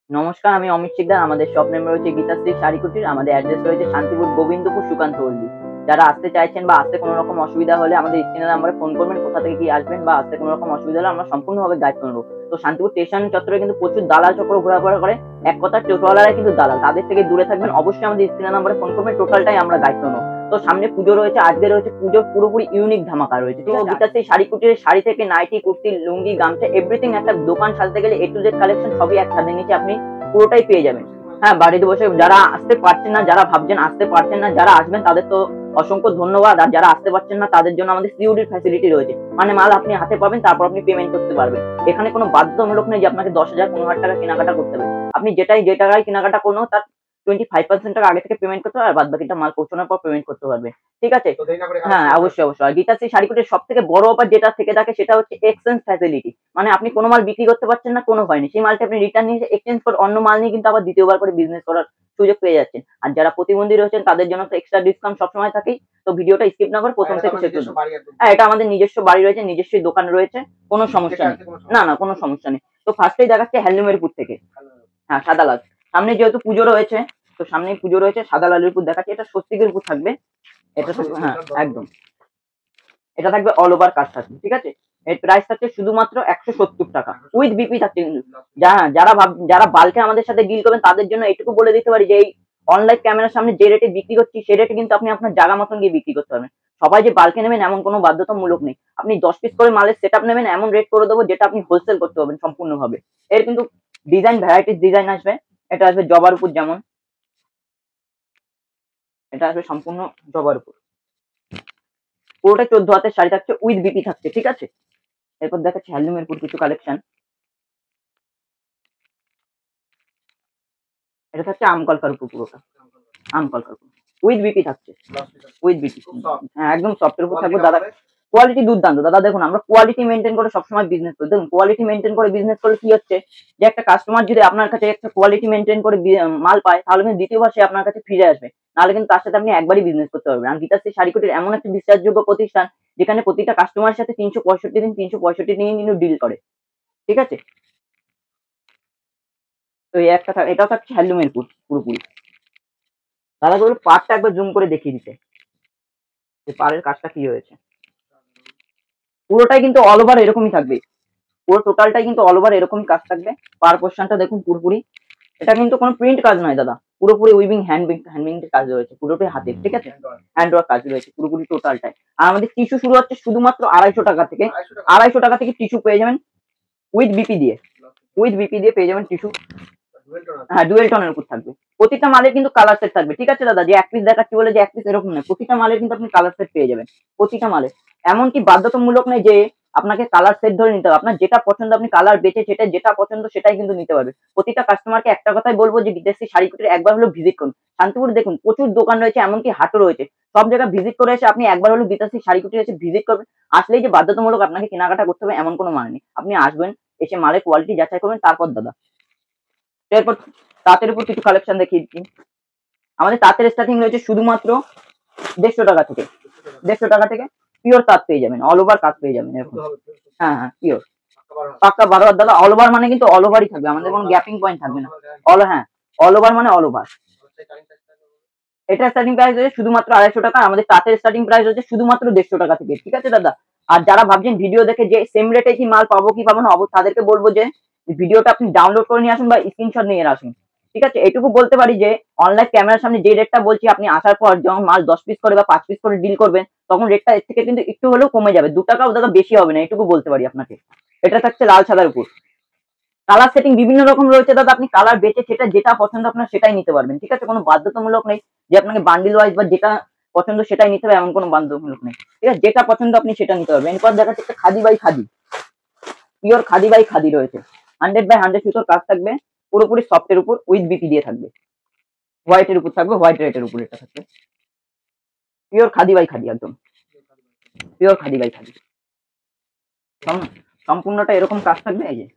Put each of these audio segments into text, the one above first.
নমস্কার, আমি অমিত শিকদার। আমাদের শপ নেম রয়েছে গীতাশ্রী শাড়ি কুটির। আমাদের অ্যাড্রেস রয়েছে শান্তিপুর, গোবিন্দপুর, সুকান্ত পল্লী। যারা আসতে চাইছেন বা আসতে কোনো রকম অসুবিধা হলে আমাদের স্ক্রিনের নাম্বারে ফোন করবেন, কোথা থেকে কি আসবেন বা আসতে কোনো রকম অসুবিধা হলে আমরা সম্পূর্ণভাবে গাইড করবো। তো শান্তিপুর স্টেশন চত্বরে কিন্তু প্রচুর দালাল চক্র ঘোরাফেরা করে। এক কথা টোটোওয়ালারা কিন্তু দালাল, তাদের থেকে দূরে থাকবেন। অবশ্যই আমাদের স্ক্রিনের নাম্বারে ফোন করবেন, টোটালটাই আমরা গাইড করবো। তো সামনে পুজো রয়েছে, আজকে রয়েছে পুজোর পুরোপুরি ইউনিক ধামাকা রয়েছে। তো গীতাশ্রী শাড়ি কুটির শাড়ি থেকে নাইটি, কুর্তি, লুঙ্গি, গামছা, এভরিথিং একটা দোকান সাজতে গেলে এ টু জেড কালেকশন সবই এক ছাদের নিচে আপনি পুরোটাই পেয়ে যাবেন। হ্যাঁ, বাড়িতে বসে যারা আসতে পারছেন না, যারা ভাবছেন আসতে পারছেন না, যারা আসবেন তাদের তো অসংখ্য ধন্যবাদ। আর যারা আসতে পারছেন না তাদের জন্য আমাদের সিওডির ফ্যাসিলিটি রয়েছে। মানে মাল আপনি হাতে পাবেন, তারপর আপনি পেমেন্ট করতে পারবেন। এখানে কোনো বাধ্যতামূলক নেই যে আপনাকে 10,000 15,000 টাকা কেনাকাটা করতে হবে। আপনি যে টাকায় কেনাকাটা করুন তার 25% টাকা আগে থেকে পেমেন্ট করতে হবে, আর বাদ বাকিটা মাল পৌঁছানোর পর পেমেন্ট করতে পারবে। ঠিক আছে? হ্যাঁ, অবশ্যই অবশ্যই। আর গীতাশ্রী শাড়ি কুটির সব থেকে বড় অফার যেটা থেকে থাকে সেটা হচ্ছে এক্সচেঞ্জ ফ্যাসিলিটি। মানে আপনি কোনো মাল বিক্রি করতে পারছেন না, কোনো ভয় নেই। সেই মালটা আপনি রিটার্ন নিয়ে এক্সচেঞ্জ করে অন্য মাল নিয়ে কিন্তু আবার দ্বিতীয়বার করে বিজনেস করার সুযোগ পেয়ে যাচ্ছেন। আর যারা প্রতিবন্ধী রয়েছেন তাদের জন্য তো এক্সট্রা ডিসকাউন্ট সবসময় থাকেই। তো ভিডিওটা স্কিপ না করে প্রথম থেকে শেষ পর্যন্ত। হ্যাঁ, এটা আমাদের নিজস্ব বাড়ি রয়েছে, নিজস্বই দোকান রয়েছে, কোনো সমস্যা নেই। না না, কোনো সমস্যা নেই। তো ফার্স্টেই দেখাচ্ছে হ্যান্ডলুমের থেকে। হ্যাঁ, সাদা লাল। সামনে যেহেতু পুজো রয়েছে, তো সামনেই পুজো রয়েছে, সাদা লালের উপর দেখাচ্ছে। এটা স্বস্তিকের উপর থাকবে। এটা হ্যাঁ, একদম। এটা থাকবে অল ওভার কাজ থাকবে। ঠিক আছে? এর প্রাইস থাকছে শুধুমাত্র 170 টাকা উইথ বিপি থাকছে কিন্তু। যারা বাল্কে আমাদের সাথে ডিল করবেন তাদের জন্য এইটুকু বলে দিতে পারি যে এই অনলাইন ক্যামেরার সামনে যে রেটে বিক্রি করছি সেই রেটে কিন্তু আপনি আপনার জায়গা মতন গিয়ে বিক্রি করতে পারবেন। সবাই যে বাল্কে নেবেন এমন কোনো বাধ্যতামূলক নেই। আপনি 10 পিস করে মালের সেট নেবেন, এমন রেট করে দেবো যেটা আপনি হোলসেল করতে পারবেন সম্পূর্ণভাবে। এর কিন্তু ডিজাইন ভ্যারাইটিস ডিজাইন আসবে। এটা আসবে জবার উপর, যেমন এটা আসবে সম্পূর্ণ জবার উপর। পুরোটা 14 হাতের শাড়ি থাকছে, উইথ বিপি থাকছে। ঠিক আছে? এরপর দেখাচ্ছি হ্যান্ডলুমের উপর কিছু কালেকশন। এটা থাকছে আম কলকার উপর পুরোটা। আম কলকার উপর উইথ বিপি থাকছে। With BP. হ্যাঁ, একদম সফটের উপর থাকবে দাদা। কোয়ালিটি দুর্দান্ত দাদা। দেখুন, আমরা কোয়ালিটি মেনটেন করে সবসময় বিজনেস করি। দেখুন, কোয়ালিটি মেনটেন করে বিজনেস করলে কি হচ্ছে যে একটা কাস্টমার যদি আপনার কাছে একটা কোয়ালিটি মেনটেন করে মাল পায়, তাহলে কিন্তু দ্বিতীয়বার সে আপনার কাছে ফিরে আসবে। নাহলে কিন্তু তার সাথে আপনি একবারই বিজনেস করতে পারবেন। আর গীতাশ্রী শাড়ি কুটির এমন একটা বিশ্বাসযোগ্য প্রতিষ্ঠান যেখানে প্রতিটা কাস্টমারের সাথে 365 দিন কিন্তু ডিল করে। ঠিক আছে? তো এই একটা এটাও থাকছে হ্যান্ডলুমের পুরোপুরি। দাদা বললো পাড়টা একবার জুম করে দেখিয়ে দিতে যে পাড়ের কাজটা কি হয়েছে। পুরোটাই কিন্তু অল ওভার এরকমই থাকবে। পুরো টোটালটাই কিন্তু অল ওভার এরকমই কাজ থাকবে। পার পোর্শনটা দেখুন পুরোপুরি। এটা কিন্তু কোনো প্রিন্ট কাজ নয় দাদা, পুরোপুরি উইভিং হ্যান্ডিং এর কাজ রয়েছে, পুরোটাই হাতের। ঠিক আছে? হ্যান্ড ওয়ার্ক কাজ রয়েছে পুরোপুরি টোটালটাই। আর আমাদের টিস্যু শুরু হচ্ছে শুধুমাত্র 250 টাকা থেকে। 250 টাকা থেকে টিস্যু পেয়ে যাবেন উইথ বিপি দিয়ে। উইথ বিপি দিয়ে পেয়ে যাবেন টিস্যু। হ্যাঁ, ডুয়েল টোনের উপর থাকবে। প্রতিটা মালের কিন্তু কালার সেট থাকবে। ঠিক আছে দাদা? যে এক পিস দেখাচ্ছি বলে যে এক পিস এরকম নয়, প্রতিটা মালের কিন্তু আপনি কালার সেট পেয়ে যাবেন। প্রতিটা মালের এমনকি বাধ্যতামূলক নেই যে আপনাকে কালার সেট ধরে নিতে হবে। আপনার যেটা পছন্দ আপনি কালার বেছে সেটা যেটা পছন্দ সেটাই কিন্তু নিতে পারবে। প্রতিটা কাস্টমারকে একটা কথাই বলবো যে বিদেশি শাড়ি কুটির একবার হলো ভিজিট করুন। শান্তিপুর দেখুন প্রচুর দোকান রয়েছে, এমনকি হাটও রয়েছে। সব জায়গায় ভিজিট করে এসে আপনি একবার হলো বিদেশি শাড়ি কুটির এসে ভিজিট করবেন। আসলেই যে বাধ্যতামূলক আপনাকে কেনাকাটা করতে হবে এমন কোনো মানে নেই। আপনি আসবেন, এসে মালের কোয়ালিটি যাচাই করবেন, তারপর দাদা। এরপর তাঁতের উপর কিছু কালেকশন দেখিয়ে দিচ্ছি। আমাদের তাঁতের স্টার্টিং রয়েছে শুধুমাত্র 150 টাকা থেকে। 150 টাকা থেকে পিওর তাঁত পেয়ে যাবেন, অল ওভার কাজ পেয়ে যাবেন এরকম। হ্যাঁ হ্যাঁ, পিওর পাক্কা 12 হাত দাদা। অল ওভার মানে কিন্তু অল ওভারই থাকবে, আমাদের কোনো গ্যাপিং পয়েন্ট থাকবে না। হ্যাঁ, অল ওভার মানে অল ওভার। এটা স্টার্টিং প্রাইস হচ্ছে শুধুমাত্র 250 টাকা। আমাদের তাঁতের স্টার্টিং প্রাইস হচ্ছে শুধুমাত্র 150 টাকা থেকে। ঠিক আছে দাদা? আর যারা ভাবছেন ভিডিও দেখে যে সেম রেটে কি মাল পাবো কি পাবো না, তাদেরকে বলবো যে ভিডিওটা আপনি ডাউনলোড করে নিয়ে আসুন বা স্ক্রিনশট নিয়ে আসুন। ঠিক আছে? এটুকু বলতে পারি যে অনলাইন ক্যামেরার সামনে যে রেটটা বলছি, আপনি আসার পর যখন মাল 10 পিস করে বা 5 পিস করে ডিল করবেন তখন রেটটা এর থেকে কিন্তু একটু হলেও কমে যাবে। 2 টাকাও দাদা বেশি হবে না, এটুকু বলতে পারি আপনাকে। এটা থাকছে লাল সাদার উপর। কালার সেটিং বিভিন্ন রকম রয়েছে দাদা, আপনি কালার বেছে সেটা যেটা পছন্দ আপনার সেটাই নিতে পারবেন। ঠিক আছে? কোনো বাধ্যতামূলক নেই যে আপনাকে বান্ডিল ওয়াইজ বা যেটা পছন্দ সেটাই নিতে হবে, এমন কোনো বাধ্যতামূলক নেই। ঠিক আছে? যেটা পছন্দ আপনি সেটা নিতে পারবেন। এরপর দেখাচ্ছে একটা khadi by khadi, pure khadi by khadi রয়েছে। 100/100 সুতোর কাজ থাকবে, পুরোপুরি সফটের উপর উইথ বিপি দিয়ে থাকবে। হোয়াইটের উপর থাকবে, হোয়াইট রেটের উপর এটা থাকবে। পিওর খাদি বাই খাদি, একদম পিওর খাদি বাই খাদি। সম্পূর্ণটা এরকম কাজ থাকবে। এই যে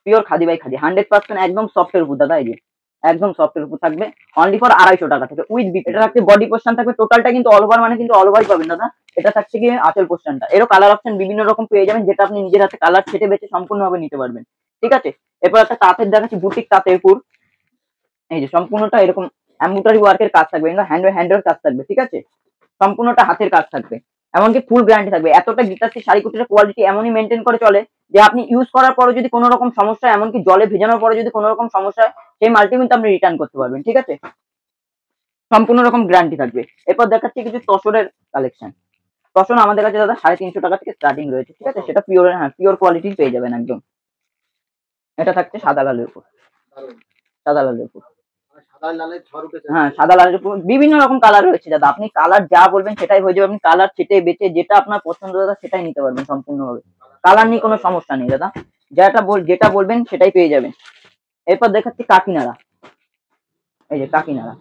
পিওর খাদি বাই খাদি 100% একদম সফটের উপর দাদা। এই যে একদম সফটের উপর থাকবে অনলি ফর 250 টাকা থেকে উইথ বিপ। এটা থাকছে বডি পোর্শন থাকবে টোটালটা কিন্তু অল ওভার, মানে কিন্তু অল ওভারই পাবেন দাদা। এটা থাকছে কি আঁচল পোর্শনটা। এরও কালার অপশন বিভিন্ন রকম পেয়ে যাবেন, যেটা আপনি নিজের হাতে কালার ছেটে বেছে সম্পূর্ণভাবে নিতে পারবেন। ঠিক আছে। এরপর একটা তাঁতের দেখাচ্ছি, বুটিক তাঁতের পুর। এই যে সম্পূর্ণটা এরকম এমব্রয়ডারি ওয়ার্কের কাজ থাকবে, হ্যান্ডের কাজ থাকবে, ঠিক আছে। সম্পূর্ণটা হাতের কাজ থাকবে, এমনকি ফুল গ্যারান্টি থাকবে। এতটা গীতাশ্রী শাড়ি কুটির কোয়ালিটি এমনই মেনটেন করে চলে যে আপনি ইউজ করার পরে যদি কোনো রকম সমস্যা, এমনকি জলে ভেজানোর পরে যদি কোনো রকম সমস্যা হয়, সেই মালটি কিন্তু আপনি রিটার্ন করতে পারবেন, ঠিক আছে। সম্পূর্ণ রকম গ্যারান্টি থাকবে। এরপর দেখাচ্ছি কিছু তসরের কালেকশন। তসর আমাদের কাছে দাদা 350 টাকা থেকে স্টার্টিং রয়েছে, ঠিক আছে। সেটা পিওর, হ্যাঁ পিওর কোয়ালিটির পেয়ে যাবেন একদম। এটা থাকছে সাদা লালের উপর, সাদা লালের উপর। হ্যাঁ সাদা লালের উপর বিভিন্ন রকম কালার রয়েছে দাদা, আপনি কালার যা বলবেন সেটাই হয়ে যাবে। আপনি কালার ছেটে বেছে যেটা আপনার পছন্দ দাদা সেটাই নিতে পারবেন সম্পূর্ণভাবে। কালার নিয়ে কোনো সমস্যা নেই দাদা, যেটা বলবেন সেটাই পেয়ে যাবেন। এরপর দেখাচ্ছি কাকিনাড়া। এই যে কাকিনাড়া,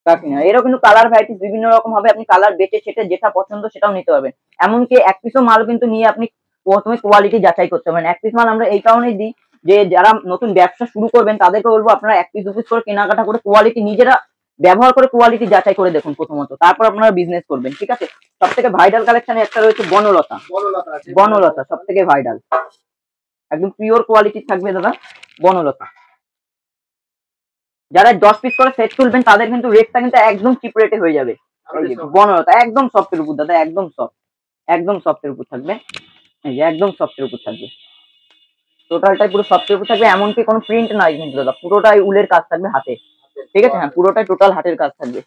কাকিনাড়া এরও কিন্তু কালার ভ্যারাইটিস বিভিন্ন রকম হবে, আপনি কালার বেছে সেটা যেটা পছন্দ সেটাও নিতে পারবেন। এমনকি এক পিসও মাল কিন্তু নিয়ে আপনি প্রথমে কোয়ালিটি যাচাই করতে পারেন। এক পিস মাল আমরা এই কারণেই দিই যে যারা নতুন ব্যবসা শুরু করবেন তাদেরকে বলবো আপনারা এক পিস দু পিস করে কেনাকাটা করে কোয়ালিটি নিজেরা ব্যবহার করে কোয়ালিটি যাচাই করে দেখুন প্রথমত, তারপর আপনারা বিজনেস করবেন, ঠিক আছে। সব থেকে ভাইরাল কালেকশনে একটা রয়েছে বনলতা। বনলতা সব থেকে ভাইরাল, একদম পিওর কোয়ালিটি থাকবে দাদা বনলতা। যারা 10 পিস করে সেট তুলবেন তাদের কিন্তু রেটটা কিন্তু একদম চিপ রেটে হয়ে যাবে। বনলতা একদম সফটের উপর দাদা, একদম সফট, একদম সফটের উপর থাকবে। এই যে একদম সফটের উপর থাকবে, টোটালটাই পুরো সফটের উপর থাকবে, এমনকি কোনো প্রিন্ট নাই কিন্তু দাদা, পুরোটাই উলের কাজ থাকবে হাতে, ঠিক আছে। হ্যাঁ পুরোটাই টোটাল হাতের কাজ থাকবে।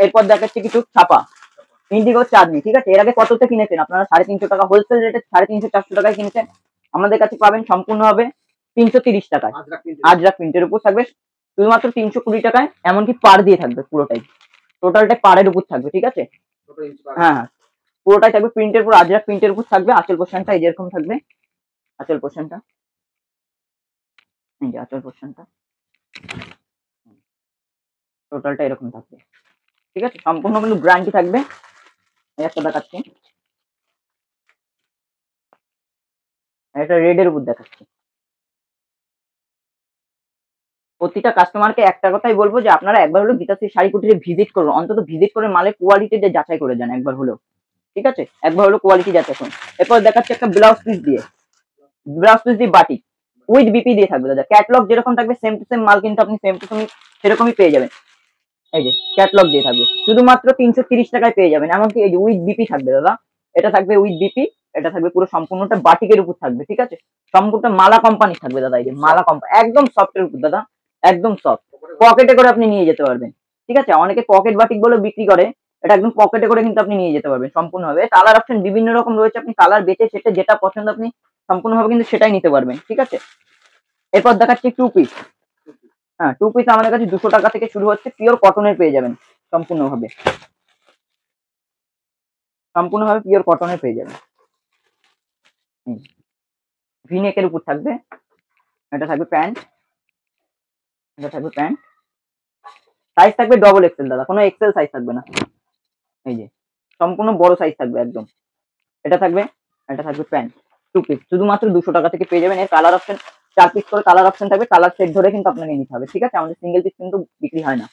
এরপর দেখাচ্ছি কিছু ছাপা ইন্ডিগো চাঁদনি, ঠিক আছে। এর আগে কততে কিনেছেন আপনারা? 350 টাকা হোলসেল রেটে 350-400 টাকায় কিনেছেন, আমাদের কাছে পাবেন সম্পূর্ণ হবে 330 টাকায়। আজরাক প্রিন্টের উপর থাকবে শুধুমাত্র 320 টাকায়, এমনকি পার দিয়ে থাকবে পুরোটাই, টোটালটাই পাড়ের উপর থাকবে, ঠিক আছে। হ্যাঁ হ্যাঁ পুরোটাই থাকবে প্রিন্টের উপর, আজরাক প্রিন্টের উপর থাকবে। আঁচল পোর্শনটা এই যেরকম থাকবে, আঁচল পোর্শনটা এই যে আঁচল পোর্শনটা টোটালটা এরকম থাকবে, ঠিক আছে। সম্পূর্ণ কিন্তু গ্যারান্টি থাকবে। একটা দেখাচ্ছি, একটা রেডের উপর দেখাচ্ছি। প্রতিটা কাস্টমারকে একটা কথাই বলবো যে আপনারা একবার হলো গীতাশ্রী শাড়ি কুটিরে ভিজিট করুন, অন্তত ভিজিট করে মালের কোয়ালিটিটা যাচাই করে যান একবার হলেও, ঠিক আছে। একবার হলো কোয়ালিটি যাচাই করুন। এরপর দেখাচ্ছে একটা ব্লাউজ পিস দিয়ে, ব্লাউজ পিস দিয়ে বাটিক উইথ বিপি দিয়ে থাকবে দাদা। ক্যাটলগ যেরকম থাকবে সেম টু সেম মাল কিন্তু আপনি সেম টু সেম সেরকমই পেয়ে যাবেন। এই যে ক্যাটলগ দিয়ে থাকবে শুধুমাত্র 330 টাকায় পেয়ে যাবেন, এমনকি এই যে উইথ বিপি থাকবে দাদা। এটা থাকবে উইথ বিপি, এটা থাকবে পুরো সম্পূর্ণটা বাটিকের উপর থাকবে, ঠিক আছে। সম্পূর্ণটা মালা কোম্পানি থাকবে দাদা, এই যে মালা কোম্পানি একদম সফটের উপর দাদা, একদম সফট। পকেটে করে আপনি নিয়ে যেতে পারবেন, ঠিক আছে। অনেকে পকেট বাটিক বলে বিক্রি করে, এটা একদম পকেটে করে কিন্তু আপনি নিয়ে যেতে পারবেন সম্পূর্ণভাবে। কালার অপশন বিভিন্ন রকম রয়েছে, আপনি কালার বেছে সেটা যেটা পছন্দ আপনি সম্পূর্ণভাবে কিন্তু সেটাই নিতে পারবেন, ঠিক আছে। এরপর দেখাচ্ছি টু পিস। হ্যাঁ টু পিস আমাদের কাছে 200 টাকা থেকে শুরু হচ্ছে, পিওর কটনের পেয়ে যাবেন সম্পূর্ণভাবে, সম্পূর্ণভাবে পিওর কটনের পেয়ে যাবেন। ভিনেকের উপর থাকবে, এটা থাকবে প্যান্ট, এটা থাকবে প্যান্ট। সাইজ থাকবে ডবল এক্সেল দাদা, কোনো এক্সেল সাইজ থাকবে না। এই যে সম্পূর্ণ বড় সাইজ থাকবে একদম। এটা থাকবে, এটা থাকবে প্যান্ট টু পিস, শুধুমাত্র 200 টাকা থেকে পেয়ে যাবেন। এর কালার অপশন 4 পিস করে কালার অপশন থাকবে, কালার সেট ধরে কিন্তু আপনাকে নিতে হবে, ঠিক আছে। আমাদের সিঙ্গেল পিস কিন্তু বিক্রি হয় না,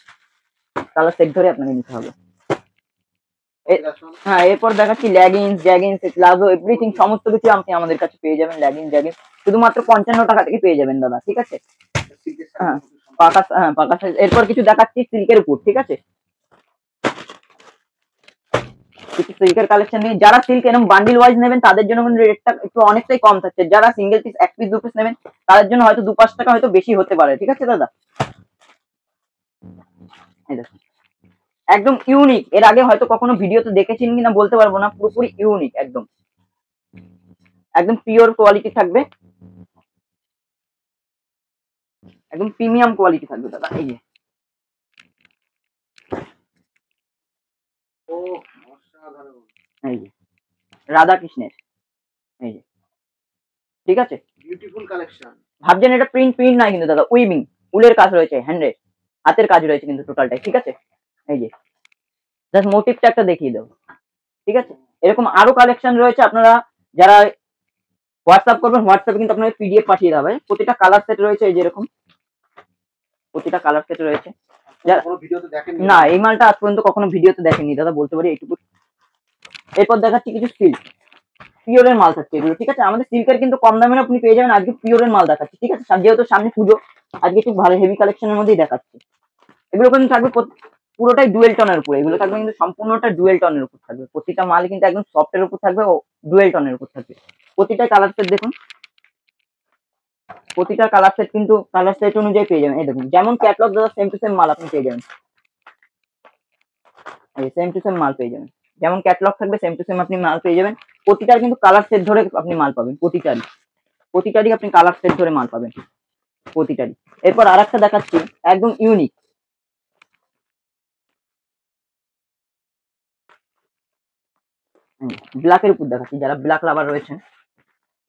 কালার সেট ধরে আপনাকে নিতে হবে। হ্যাঁ এরপর দেখাচ্ছি লেগিংস, জ্যাগিংস, প্লাজো এভরিথিং সমস্ত কিছু আপনি আমাদের কাছে পেয়ে যাবেন। লেগিংস জ্যাগিংস শুধুমাত্র 55 টাকা থেকে পেয়ে যাবেন দাদা, ঠিক আছে। হ্যাঁ পাকা, হ্যাঁ পাকা সাইজ। এরপর কিছু দেখাচ্ছি সিল্কের উপর, ঠিক আছে। কিছু সিল্কের কালেকশন নিয়ে, যারা সিল্ক এরকম বান্ডিল ওয়াইজ নেবেন তাদের জন্য কিন্তু রেটটা একটু অনেকটাই কম থাকছে। যারা সিঙ্গেল পিস এক পিস দু পিস নেবেন তাদের জন্য হয়তো 2-5 টাকা হয়তো বেশি হতে পারে, ঠিক আছে দাদা। এই দেখুন একদম ইউনিক, এর আগে হয়তো কখনো ভিডিওতে দেখেছেন কিনা বলতে পারবো না, পুরোপুরি ইউনিক একদম, একদম পিওর কোয়ালিটি থাকবে, একদম প্রিমিয়াম কোয়ালিটি থাকবে দাদা। এই যে এই যে রাধা কৃষ্ণের, এই যে ঠিক আছে বিউটিফুল কালেকশন। ভাবছেন এটা প্রিন্ট প্রিন্ট নাই কিন্তু দাদা, উইভিং উলের কাজ রয়েছে, হ্যান্ডের হাতের কাজ রয়েছে কিন্তু টোটালটাই, ঠিক আছে। এই যে জাস্ট মোটিভটা একটা দেখিয়ে দেবো, ঠিক আছে। এরকম আরো কালেকশন রয়েছে, আপনারা যারা হোয়াটসঅ্যাপ করবেন হোয়াটসঅ্যাপে কিন্তু আপনাদের পিডিএফ পাঠিয়ে দেওয়া হবে। প্রতিটা কালার সেট রয়েছে এই যেরকম, প্রতিটা কালার সেট রয়েছে। না এই মালটা আজ পর্যন্ত কখনো ভিডিওতে দেখেননি দাদা, বলতে পারি এইটুকু। এরপর দেখাচ্ছি কিছু সিল্ক, পিওরের মাল থাকছে এগুলো, ঠিক আছে। আমাদের সিল্কের কিন্তু কম দামের আপনি পেয়ে যাবেন, আজকে পিওরের মাল দেখাচ্ছি, ঠিক আছে। যেহেতু সামনে পুজো, আজকে একটু ভালো হেভি কালেকশনের মধ্যেই দেখাচ্ছি। এগুলো কিন্তু থাকবে পুরোটাই ডুয়েল টনের উপরে, এগুলো থাকবে কিন্তু সম্পূর্ণটা ডুয়েল টনের উপর থাকবে, প্রতিটা মাল কিন্তু একদম সফটের উপর থাকবে ও ডুয়েল টনের উপর থাকবে। প্রতিটা কালার সেট দেখুন, প্রতিটা কালার সেট কিন্তু কালার সেট অনুযায়ী পেয়ে যাবেন। এই দেখুন, যেমন ক্যাটলগ দাদা সেম টু সেম মাল আপনি পেয়ে যাবেন, এই সেম টু সেম মাল পেয়ে যাবেন, যেমন ক্যাটলগ থাকবে সেম টু সেম আপনি মাল পেয়ে যাবেন। প্রতিটার কিন্তু কালার সেট ধরে আপনি মাল পাবেন, প্রতিটারই আপনি কালার সেট ধরে মাল পাবেন, প্রতিটারই। এরপর আর একটা দেখাচ্ছি একদম ইউনিক, ব্ল্যাকের উপর দেখাচ্ছি, যারা ব্ল্যাক লাভার রয়েছেন।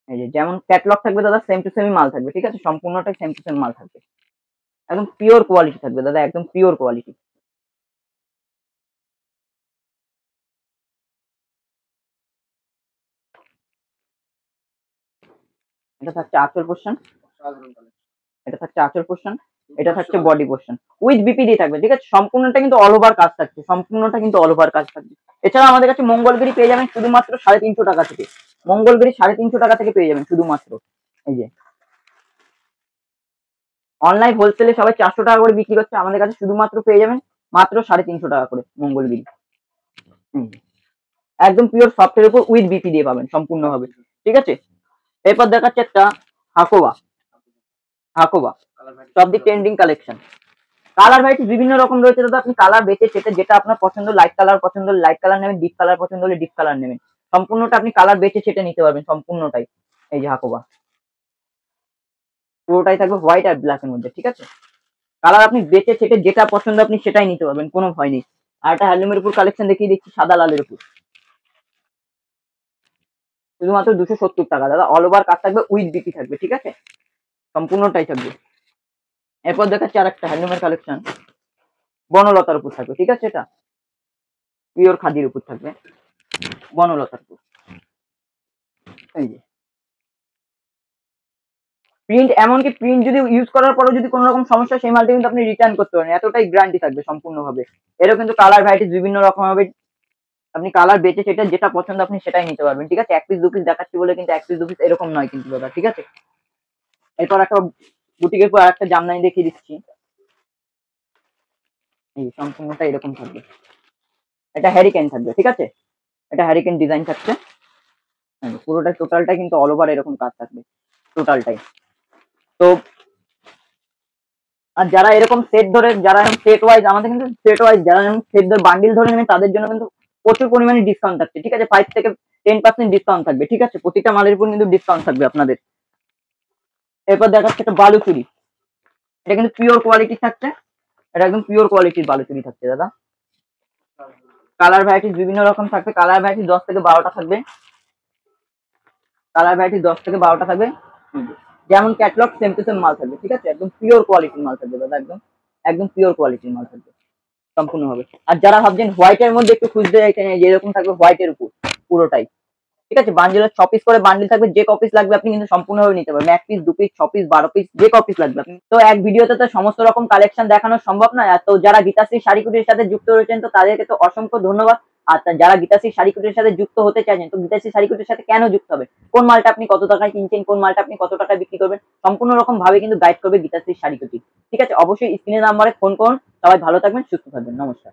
এই যে যেমন ক্যাটলগ থাকবে দাদা সেম টু সেমই মাল থাকবে, ঠিক আছে, সম্পূর্ণটাই সেম টু সেম মাল থাকবে, একদম পিওর কোয়ালিটি থাকবে দাদা, একদম পিওর কোয়ালিটি। এটা থাকছে আঁচল পোর্শন, এটা থাকছে আঁচল পোর্শন, এটা থাকছে বডি পোর্শন, উইথ বিপি দিয়ে থাকবে, ঠিক আছে। সম্পূর্ণটা কিন্তু অল ওভার কাজ থাকছে, সম্পূর্ণটা কিন্তু অল ওভার কাজ থাকবে। এছাড়া আমাদের কাছে মঙ্গলগিরি পেয়ে যাবেন শুধুমাত্র 350 টাকা থেকে, মঙ্গলগিরি 350 টাকা থেকে পেয়ে যাবেন শুধুমাত্র। এই যে অনলাইন হোলসেলে সবাই 400 টাকা করে বিক্রি করছে, আমাদের কাছে শুধুমাত্র পেয়ে যাবেন মাত্র 350 টাকা করে মঙ্গলগিরি। একদম পিওর সফটের উপর উইথ বিপি দিয়ে পাবেন সম্পূর্ণ হবে, ঠিক আছে। এরপর দেখাচ্ছে একটা হাকোবা, হাকোবা সব দিক ট্রেন্ডিং কালেকশন। কালার ভ্যারাইটি বিভিন্ন রকম রয়েছে দাদা, আপনি কালার বেছে সেটা যেটা আপনার পছন্দ, লাইট কালার পছন্দ হলে লাইট কালার নেবেন, ডিপ কালার পছন্দ হলে ডিপ কালার নেবেন, সম্পূর্ণটা আপনি কালার বেছে সেটা নিতে পারবেন সম্পূর্ণটাই। এই যে হাকোবা পুরোটাই থাকবে হোয়াইট আর ব্ল্যাক এর মধ্যে, ঠিক আছে। কালার আপনি বেছে সেটে যেটা পছন্দ আপনি সেটাই নিতে পারবেন, কোনো ভয় নেই। আর একটা হ্যান্ডলুমের উপর কালেকশন দেখিয়ে দিচ্ছি সাদা লালের উপর, শুধুমাত্র 270 টাকা দাদা, অল ওভার কাজ থাকবে উইথ বিপি থাকবে, ঠিক আছে, সম্পূর্ণটাই থাকবে। এরপর দেখাচ্ছি আর একটা হ্যান্ডলুমের কালেকশন, বনলতার উপর থাকবে, ঠিক আছে, এটা পিওর খাদির উপর থাকবে, বনলতার উপর। এই যে প্রিন্ট, এমনকি প্রিন্ট যদি ইউজ করার পরেও যদি কোনো রকম সমস্যা, সেই মালটা কিন্তু আপনি রিটার্ন করতে পারেন, এতটাই গ্যারান্টি থাকবে সম্পূর্ণভাবে। এরও কিন্তু কালার ভ্যারাইটিস বিভিন্ন রকম হবে, আপনি কালার বেছে সেটা যেটা পছন্দ আপনি সেটাই নিতে পারবেন, ঠিক আছে। 1 পিস 2 পিস দেখাচ্ছি বলে কিন্তু 1 পিস 2 পিস এরকম নয় কিন্তু দাদা, ঠিক আছে। এরপর একটা বুটিকের পর একটা জামদানি দেখিয়ে দিচ্ছি, এই সম্পূর্ণটা এরকম থাকবে, এটা হ্যারিকেন থাকবে, ঠিক আছে, এটা হ্যারিকেন ডিজাইন থাকছে, পুরোটা টোটালটা কিন্তু অল ওভার এরকম কাজ থাকবে টোটালটাই। তো আর যারা এরকম সেট ধরে, যারা এরকম সেট ওয়াইজ, আমাদের কিন্তু সেট ওয়াইজ যারা এরকম সেট ধরে বান্ডিল ধরে নেবেন তাদের জন্য কিন্তু প্রচুর পরিমাণে ডিসকাউন্ট থাকছে, ঠিক আছে, 5 থেকে 10% ডিসকাউন্ট থাকবে, ঠিক আছে, প্রতিটা মালের উপর কিন্তু ডিসকাউন্ট থাকবে আপনাদের। এরপর দেখাচ্ছে একটা বালুচুরি, এটা কিন্তু পিওর কোয়ালিটি থাকছে, এটা একদম পিওর কোয়ালিটির বালুচুরি থাকছে দাদা। কালার ভ্যারাইটিস বিভিন্ন রকম থাকবে, কালার ভ্যারাইটি 10 থেকে 12টা থাকবে, কালার ভ্যারাইটি 10 থেকে 12টা থাকবে, যেমন ক্যাটলগ সেম টু সেম মাল থাকবে, ঠিক আছে, একদম পিওর কোয়ালিটির মাল থাকবে দাদা, একদম একদম পিওর কোয়ালিটির মাল থাকবে সম্পূর্ণ হবে। আর যারা ভাবছেন হোয়াইট এর মধ্যে একটু খুঁজতে চাইছেন, যেরকম থাকবে হোয়াইট এর উপর পুরোটাই, ঠিক আছে, বান্ডেলের 6 পিস করে বান্ডেল থাকবে, যে কপিস লাগবে আপনি কিন্তু সম্পূর্ণভাবে নিতে পারবেন, 1 পিস 2 পিস 6 পিস 12 পিস যে কপিস লাগবে আপনি। তো এক ভিডিওতে তো সমস্ত রকম কালেকশন দেখানো সম্ভব নয়, আর তো যারা গীতাশ্রী শাড়ি কুটির সাথে যুক্ত রয়েছেন তো তাদেরকে তো অসংখ্য ধন্যবাদ। আর যারা গীতাশ্রী শাড়ি কুটির সাথে যুক্ত হতে চাইছেন, তো গীতাশ্রী শাড়ি কুটির সাথে কেন যুক্ত হবে, কোন মালটা আপনি কত টাকায় কিনছেন, কোন মালটা আপনি কত টাকায় বিক্রি করবেন, সম্পূর্ণ রকম ভাবে কিন্তু গাইড করবে গীতাশ্রী শাড়ি কুটির, ঠিক আছে। অবশ্যই স্ক্রিনের নাম্বারে ফোন করুন, সবাই ভালো থাকবেন, সুস্থ থাকবেন, নমস্কার।